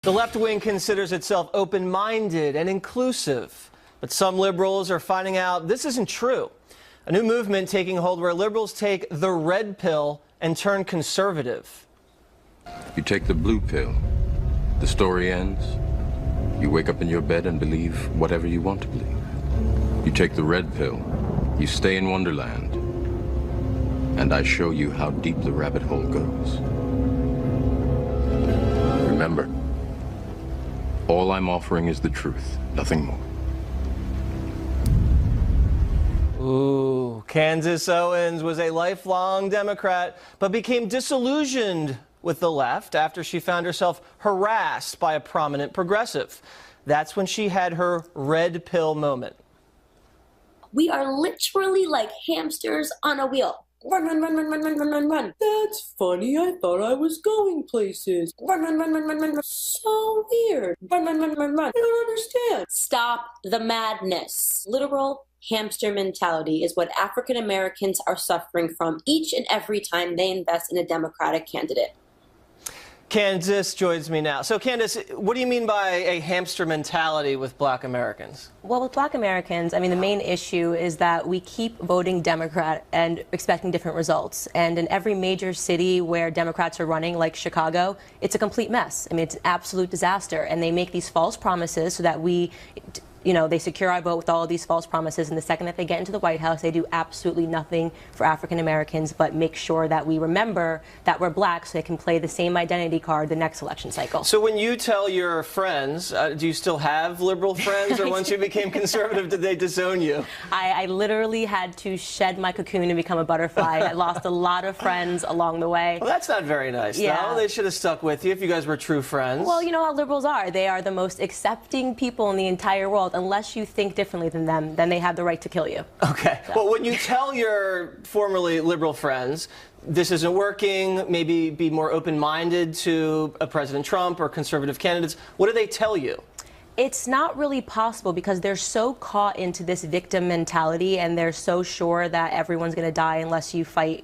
The left wing considers itself open-minded and inclusive, but some liberals are finding out this isn't true. A new movement taking hold where liberals take the red pill and turn conservative. You take the blue pill, the story ends. You wake up in your bed and believe whatever you want to believe. You take the red pill, you stay in Wonderland, and I show you how deep the rabbit hole goes. Remember, all I'm offering is the truth, nothing more. Ooh, Candace Owens was a lifelong Democrat, but became disillusioned with the left after she found herself harassed by a prominent progressive. That's when she had her red pill moment. We are literally like hamsters on a wheel. Run, run, run, run, run, run, run, run, run. That's funny. I thought I was going places. Run, run, run, run, run, run, run. So weird. Run, run, run, run, run. I don't understand. Stop the madness. Literal hamster mentality is what African Americans are suffering from each and every time they invest in a Democratic candidate. Candace joins me now. So Candace, what do you mean by a hamster mentality with Black Americans? Well, with Black Americans, I mean, the main issue is that we keep voting Democrat and expecting different results. And in every major city where Democrats are running, like Chicago, it's a complete mess. I mean, it's an absolute disaster. And they make these false promises so that they secure our vote with all of these false promises. And the second that they get into the White House, they do absolutely nothing for African Americans but make sure that we remember that we're Black so they can play the same identity card the next election cycle. So when you tell your friends, do you still have liberal friends, or once you became conservative, did they disown you? I literally had to shed my cocoon and become a butterfly. I lost a lot of friends along the way. Well, that's not very nice, yeah. though. They should have stuck with you if you guys were true friends. Well, you know how liberals are. They are the most accepting people in the entire world. Unless you think differently than them, then they have the right to kill you. Okay. So. Well, when you tell your formerly liberal friends this isn't working, maybe be more open-minded to President Trump or conservative candidates, what do they tell you? It's not really possible because they're so caught into this victim mentality and they're so sure that everyone's going to die unless you fight,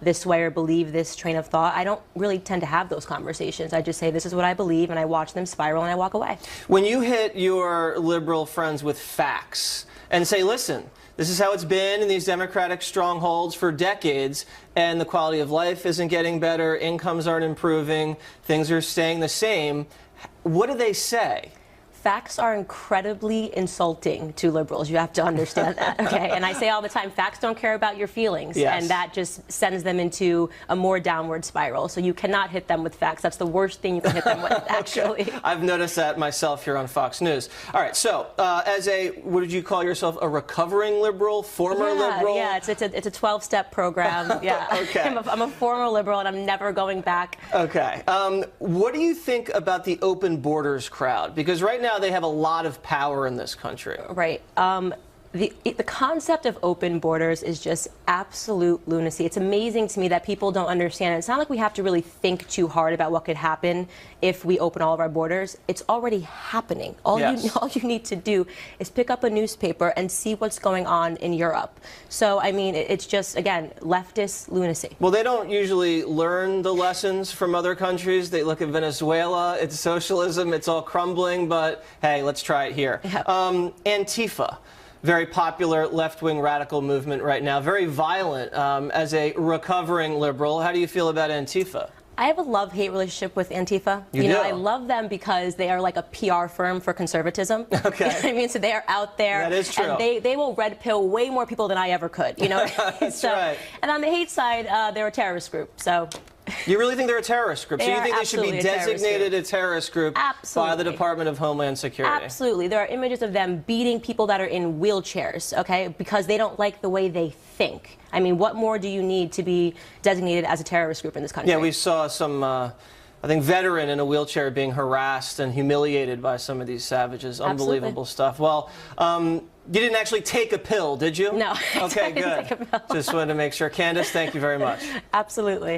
this way or believe this train of thought. I don't really tend to have those conversations. I just say this is what I believe and I watch them spiral and I walk away. When you hit your liberal friends with facts and say, listen, this is how it's been in these Democratic strongholds for decades, and the quality of life isn't getting better, incomes aren't improving, things are staying the same, what do they say? Facts are incredibly insulting to liberals. You have to understand that, okay? And I say all the time, facts don't care about your feelings. Yes. And that just sends them into a more downward spiral. So you cannot hit them with facts. That's the worst thing you can hit them with, actually. Okay. I've noticed that myself here on Fox News. All right, so as what did you call yourself, a recovering liberal, former liberal? Yeah, it's a 12-step program. Yeah. Okay. I'm a former liberal, and I'm never going back. Okay. What do you think about the open borders crowd? Because right now, they have a lot of power in this country. Right. The concept of open borders is just absolute lunacy. It's amazing to me that people don't understand it. It's not like we have to really think too hard about what could happen if we open all of our borders. It's already happening. All you need to do is pick up a newspaper and see what's going on in Europe. So, I mean, it's just, again, leftist lunacy. Well, they don't usually learn the lessons from other countries. They look at Venezuela, it's socialism, it's all crumbling, but hey, let's try it here. Yep. Antifa. Very popular left-wing radical movement right now, very violent. As a recovering liberal, how do you feel about Antifa? I have a love-hate relationship with Antifa. You do? I love them because they are like a PR firm for conservatism. Okay. You know what I mean? So they are out there. That is true. And they will red pill way more people than I ever could. You know? That's right. And on the hate side, they're a terrorist group. So. You really think they're a terrorist group? So you think they should be designated a terrorist group by the Department of Homeland Security? Absolutely. There are images of them beating people that are in wheelchairs, okay, because they don't like the way they think. I mean, what more do you need to be designated as a terrorist group in this country? Yeah, we saw some, I think, veteran in a wheelchair being harassed and humiliated by some of these savages. Unbelievable stuff. Well, you didn't actually take a pill, did you? No. Okay, I didn't good. take a pill. Just wanted to make sure. Candace, thank you very much. Absolutely.